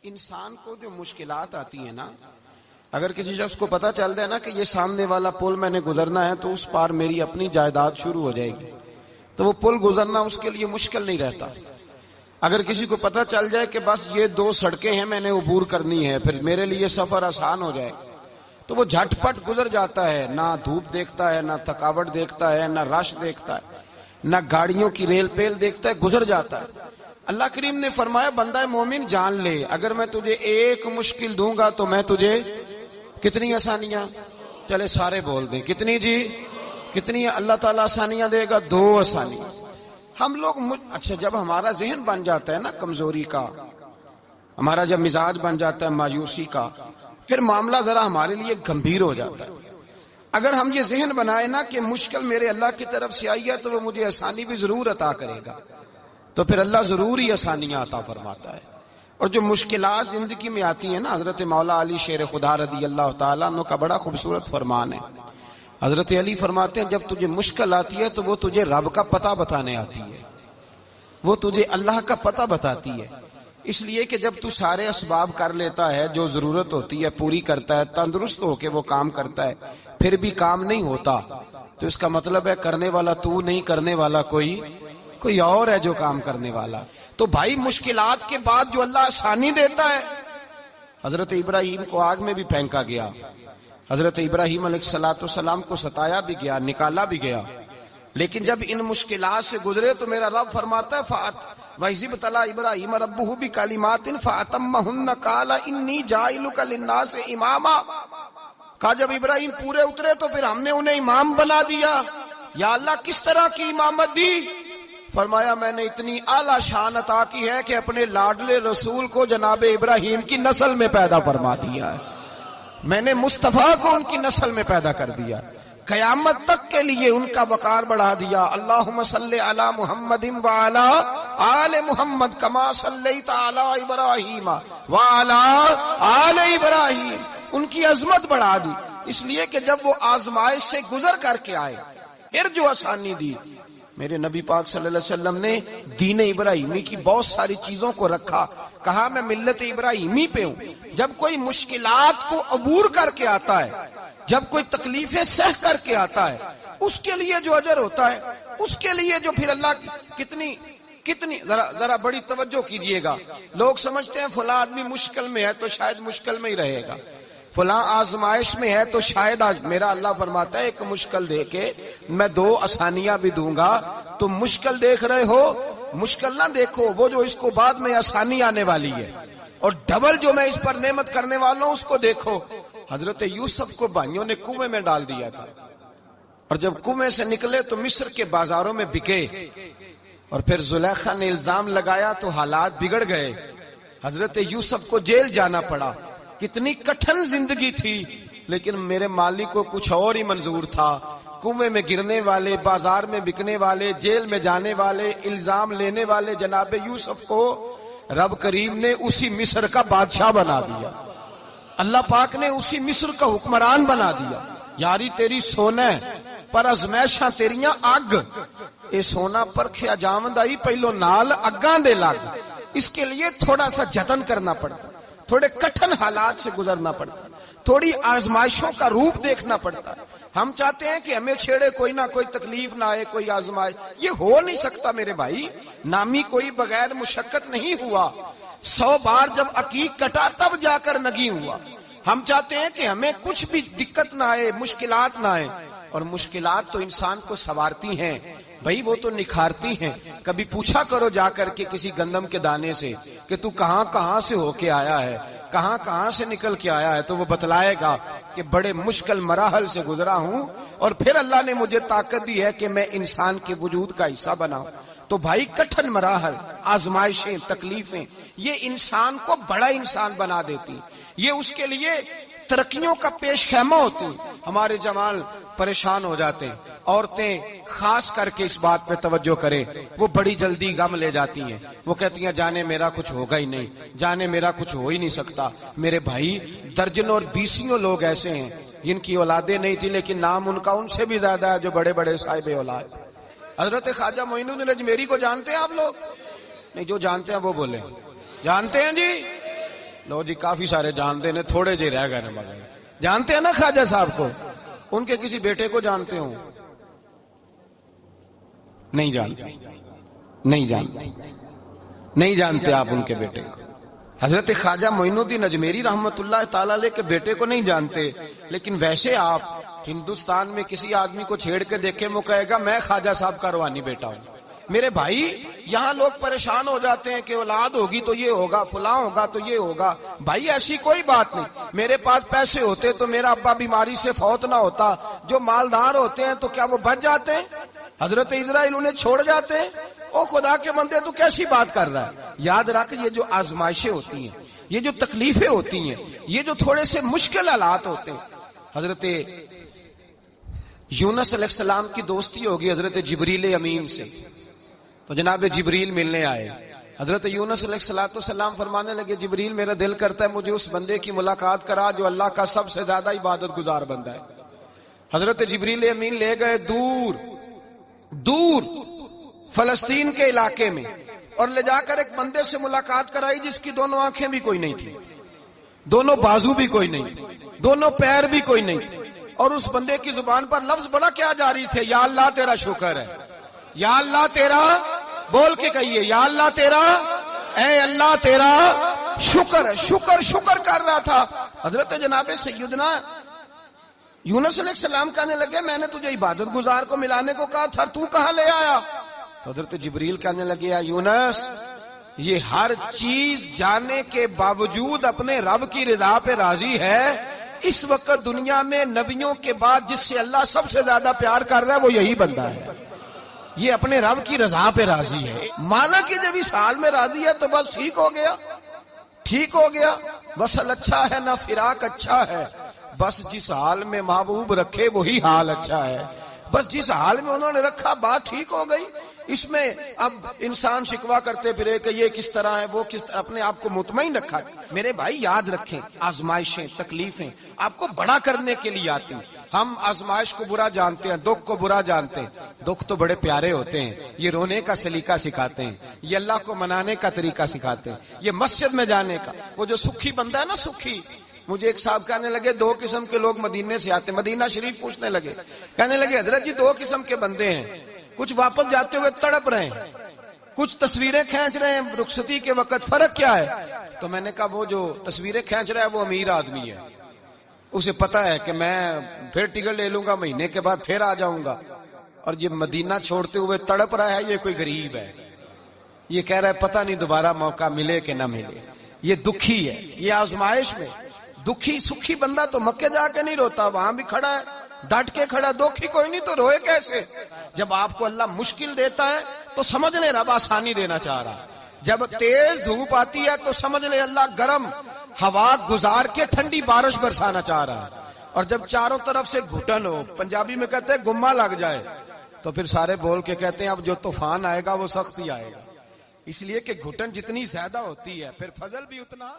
انسان کو جو مشکلات آتی ہیں نا، اگر کسی شخص کو پتہ چل جائے نا کہ یہ سامنے والا پل میں نے گزرنا ہے تو اس پار میری اپنی جائیداد شروع ہو جائے گی، تو وہ پل گزرنا اس کے لیے مشکل نہیں رہتا۔ اگر کسی کو پتہ چل جائے کہ بس یہ 2 سڑکیں ہیں میں نے عبور کرنی ہے، پھر میرے لیے سفر آسان ہو جائے تو وہ جھٹ پٹ گزر جاتا ہے، نہ دھوپ دیکھتا ہے، نہ تھکاوٹ دیکھتا ہے، نہ رش دیکھتا ہے، نہ گاڑیوں کی ریل پیل دیکھتا ہے، گزر جاتا ہے۔ اللہ کریم نے فرمایا بندہ مومن جان لے، اگر میں تجھے ایک مشکل دوں گا تو میں تجھے کتنی آسانیاں، چلے سارے بول دیں کتنی جی، کتنی اللہ تعالیٰ آسانیاں دے گا؟ 2 آسانیاں۔ ہم لوگ اچھا جب ہمارا ذہن بن جاتا ہے نا کمزوری کا، ہمارا جب مزاج بن جاتا ہے مایوسی کا، پھر معاملہ ذرا ہمارے لیے گمبھیر ہو جاتا ہے۔ اگر ہم یہ ذہن بنائے نا کہ مشکل میرے اللہ کی طرف سے آئی ہے تو وہ مجھے آسانی بھی ضرور عطا کرے گا، تو پھر اللہ ضرور ہی آسانیاں عطا فرماتا ہے۔ اور جو مشکلات زندگی میں آتی ہیں نا، حضرت مولا علی شیر خدا رضی اللہ تعالیٰ عنہ کا بڑا خوبصورت فرمان ہے۔ حضرت علی فرماتے ہیں جب تجھے مشکل آتی ہے تو وہ تجھے رب کا پتہ بتانے آتی ہے، وہ تجھے اللہ کا پتہ بتاتی ہے۔ اس لیے کہ جب تو سارے اسباب کر لیتا ہے، جو ضرورت ہوتی ہے پوری کرتا ہے، تندرست ہو کے وہ کام کرتا ہے، پھر بھی کام نہیں ہوتا، تو اس کا مطلب ہے کرنے والا تو نہیں، کرنے والا کوئی اور ہے جو کام کرنے والا۔ تو بھائی مشکلات کے بعد جو اللہ آسانی دیتا ہے، حضرت ابراہیم کو آگ میں بھی پھینکا گیا، حضرت ابراہیم علیہ السلام کو ستایا بھی گیا، نکالا بھی گیا، لیکن جب ان مشکلات سے گزرے تو میرا رب فرماتا ہے وَإِذِ ابْتَلَىٰ إِبْرَاهِيمَ رَبُّهُ بِكَلِمَاتٍ فَأَتَمَّهُنَّ قَالَ إِنِّي جَاعِلُكَ لِلنَّاسِ إِمَامًا۔ کہا جب ابراہیم پورے اترے تو پھر ہم نے انہیں امام بنا دیا۔ یا اللہ کس طرح کی امامت دی؟ فرمایا میں نے اتنی اعلیٰ شان عطا کی ہے کہ اپنے لاڈلے رسول کو جناب ابراہیم کی نسل میں پیدا فرما دیا ہے، میں نے مصطفیٰ کو ان کی نسل میں پیدا کر دیا، قیامت تک کے لیے ان کا وقار بڑھا دیا۔ اللہم صلی علی محمد وعلی آل محمد کما صلیت علی ابراہیم وعلی آل ابراہیم، ان کی عظمت بڑھا دی، اس لیے کہ جب وہ آزمائش سے گزر کر کے آئے پھر جو آسانی دی۔ میرے نبی پاک صلی اللہ علیہ وسلم نے دین ابراہیمی کی بہت ساری چیزوں کو رکھا، کہا میں ملت ابراہیمی پہ ہوں۔ جب کوئی مشکلات کو عبور کر کے آتا ہے، جب کوئی تکلیفیں سہ کر کے آتا ہے، اس کے لیے جو اجر ہوتا ہے، اس کے لیے جو پھر اللہ کتنی ذرا بڑی توجہ کیجئے گا۔ لوگ سمجھتے ہیں فلاں آدمی مشکل میں ہے تو شاید مشکل میں ہی رہے گا، فلاں آزمائش میں ہے تو شاید میرا اللہ فرماتا ہے ایک مشکل دے کے میں 2 آسانیاں بھی دوں گا۔ تم مشکل دیکھ رہے ہو، مشکل نہ دیکھو، وہ جو اس کو بعد میں آسانی آنے والی ہے، اور ڈبل جو میں اس پر نعمت کرنے والا ہوں اس کو دیکھو۔ حضرت یوسف کو بھائیوں نے کنویں میں ڈال دیا تھا، اور جب کنویں سے نکلے تو مصر کے بازاروں میں بکے، اور پھر زلیخا نے الزام لگایا تو حالات بگڑ گئے، حضرت یوسف کو جیل جانا پڑا۔ کتنی کٹھن زندگی تھی، لیکن میرے مالک کو کچھ اور ہی منظور تھا۔ کنویں میں گرنے والے، بازار میں بکنے والے، جیل میں جانے والے، الزام لینے والے جناب یوسف کو رب کریم نے اسی مصر کا بادشاہ بنا دیا، اللہ پاک نے اسی مصر کا حکمران بنا دیا۔ یاری تیری سونا پر ازمیشاں تیریاں اگ، اے سونا پرکھیا جاوند آئی پہلو نال اگاں دے لگ۔ اس کے لیے تھوڑا سا جتن کرنا پڑتا، تھوڑے کٹھن حالات سے گزرنا پڑتا، تھوڑی آزمائشوں کا روپ دیکھنا پڑتا ہے۔ ہم چاہتے ہیں کہ ہمیں چھیڑے کوئی نہ کوئی تکلیف نہ آئے، کوئی آزمائش، یہ ہو نہیں سکتا میرے بھائی۔ نامی کوئی بغیر مشقت نہیں ہوا، 100 بار جب عقیق کٹا تب جا کر نگی ہوا۔ ہم چاہتے ہیں کہ ہمیں کچھ بھی دقت نہ آئے، مشکلات نہ آئے، اور مشکلات تو انسان کو سنوارتی ہیں بھائی، وہ تو نکھارتی ہیں۔ کبھی پوچھا کرو جا کر کے کسی گندم کے دانے سے کہ تو کہاں سے ہو کے آیا ہے، کہاں سے نکل کے آیا ہے، تو وہ بتلائے گا کہ بڑے مشکل مراحل سے گزرا ہوں، اور پھر اللہ نے مجھے طاقت دی ہے کہ میں انسان کے وجود کا حصہ بناؤں۔ تو بھائی کٹھن مراحل، آزمائشیں، تکلیفیں، یہ انسان کو بڑا انسان بنا دیتی، یہ اس کے لیے ترقیوں کا پیش خیمہ ہوتی۔ ہمارے جوان پریشان ہو جاتے ہیں، عورتیں خاص کر کے اس بات پہ توجہ کرے، وہ بڑی جلدی غم لے جاتی ہیں، وہ کہتی ہیں جانے میرا کچھ ہوگا ہی نہیں، جانے میرا کچھ ہو ہی نہیں سکتا۔ میرے بھائی درجنوں اور بیسیوں لوگ ایسے ہیں جن کی اولادیں نہیں تھی لیکن نام ان کا ان سے بھی زیادہ ہے جو بڑے بڑے صاحب اولاد۔ حضرت خواجہ معین الدین اجمیری کو جانتے ہیں آپ لوگ؟ نہیں، جو جانتے ہیں وہ بولیں۔ جانتے ہیں جی؟ لو جی کافی سارے جانتے ہیں، تھوڑے جی رہ گئے نا مگر جانتے ہیں نا خواجہ صاحب کو؟ ان کے کسی بیٹے کو جانتے ہوں؟ نہیں جانتے، نہیں جانتے، نہیں جانتے آپ ان کے بیٹے کو۔ حضرت خواجہ معین الدین اجمیری رحمت اللہ تعالی علیہ کے بیٹے کو نہیں جانتے، لیکن ویسے آپ ہندوستان میں کسی آدمی کو چھیڑ کے دیکھیں، وہ کہے گا میں خواجہ صاحب کا روحانی بیٹا ہوں۔ میرے بھائی یہاں لوگ پریشان ہو جاتے ہیں کہ اولاد ہوگی تو یہ ہوگا، فلاں ہوگا تو یہ ہوگا۔ بھائی ایسی کوئی بات نہیں، میرے پاس پیسے ہوتے تو میرا ابا بیماری سے فوت نہ ہوتا۔ جو مالدار ہوتے ہیں تو کیا وہ بچ جاتے ہیں؟ حضرت اسرائیل انہیں چھوڑ جاتے ہیں؟ او خدا کے بندے تو کیسی بات کر رہا ہے؟ یاد رکھ، یہ جو آزمائشیں ہوتی ہیں، یہ جو تکلیفیں ہوتی ہیں، یہ جو تھوڑے سے مشکل حالات ہوتے ہیں۔ حضرت یونس علیہ السلام کی دوستی ہوگی حضرت جبریل امین سے، تو جناب جبریل ملنے آئے۔ حضرت یونس علیہ السلام فرمانے لگے جبریل میرا دل کرتا ہے مجھے اس بندے کی ملاقات کرا جو اللہ کا سب سے زیادہ عبادت گزار بندہ ہے۔ حضرت جبریل امین لے گئے دور دور فلسطین کے علاقے میں، اور لے جا کر ایک بندے سے ملاقات کرائی جس کی دونوں آنکھیں بھی کوئی نہیں تھی، دونوں بازو بھی کوئی نہیں تھی، دونوں پیر بھی کوئی نہیں تھی، اور اس بندے کی زبان پر لفظ بڑا کیا جاری تھے، یا اللہ تیرا شکر ہے، یا اللہ تیرا، بول کے کہیے یا اللہ تیرا، اے اللہ تیرا شکر ہے۔ شکر شکر کر رہا تھا۔ حضرت جناب سیدنا یونس علیہ السلام کہنے لگے میں نے تجھے عبادت گزار کو ملانے کو کہا تھا، تو کہاں لے آیا؟ تو حضرت جبریل کہنے لگے یا یونس، یہ ہر چیز جانے کے باوجود اپنے رب کی رضا پہ راضی ہے۔ اس وقت دنیا میں نبیوں کے بعد جس سے اللہ سب سے زیادہ پیار کر رہا ہے وہ یہی بندہ ہے، یہ اپنے رب کی رضا پہ راضی ہے۔ مانا کہ جب اس حال میں راضی ہے تو بس ٹھیک ہو گیا، ٹھیک ہو گیا۔ وصل اچھا ہے نہ فراق اچھا ہے، بس جس حال میں محبوب رکھے وہی حال اچھا ہے۔ بس جس حال میں انہوں نے رکھا بات ٹھیک ہو گئی۔ اس میں اب انسان شکوا کرتے پھرے کہ یہ کس طرح ہے وہ کس طرح، اپنے آپ کو مطمئن رکھا۔ میرے بھائی یاد رکھیں، آزمائشیں تکلیفیں آپ کو بڑا کرنے کے لیے آتی ہیں۔ ہم آزمائش کو برا جانتے ہیں، دکھ کو برا جانتے ہیں۔ دکھ تو بڑے پیارے ہوتے ہیں، یہ رونے کا سلیقہ سکھاتے ہیں، یہ اللہ کو منانے کا طریقہ سکھاتے ہیں، یہ مسجد میں جانے کا۔ وہ جو سکھی بندہ ہے نا، سکھی، مجھے ایک صاحب کہنے لگے دو قسم کے لوگ مدینے سے آتے، مدینہ شریف پوچھنے لگے، کہنے لگے حضرت جی دو قسم کے بندے ہیں، کچھ واپس جاتے ہوئے تڑپ رہے ہیں، کچھ تصویریں کھینچ رہے ہیں رخصتی کے وقت، فرق کیا ہے؟ تو میں نے کہا وہ جو تصویریں کھینچ رہا ہے وہ امیر آدمی ہے، اسے پتا ہے کہ میں پھر ٹکٹ لے لوں گا، مہینے کے بعد پھر آ جاؤں گا، اور یہ مدینہ چھوڑتے ہوئے تڑپ رہا ہے یہ کوئی غریب ہے، یہ کہہ رہا ہے پتہ نہیں دوبارہ موقع ملے کہ نہ ملے، یہ دکھی ہے۔ یہ آزمائش میں دکھی سکھی بندہ تو مکے جا کے نہیں روتا، وہاں بھی کھڑا ہے ڈٹ کے کھڑا، دکھی کوئی نہیں تو روئے کیسے؟ جب آپ کو اللہ مشکل دیتا ہے تو سمجھ لے رب آسانی دینا چاہ رہا ہے، جب تیز دھوپ آتی ہے تو سمجھ لے اللہ گرم ہوا گزار کے ٹھنڈی بارش برسانا چاہ رہا ہے، اور جب چاروں طرف سے گھٹن ہو، پنجابی میں کہتے ہیں گما لگ جائے، تو پھر سارے بول کے کہتے ہیں اب جو طوفان آئے گا وہ سخت ہی آئے گا، اس لیے کہ گھٹن جتنی زیادہ ہوتی ہے پھر فضل بھی اتنا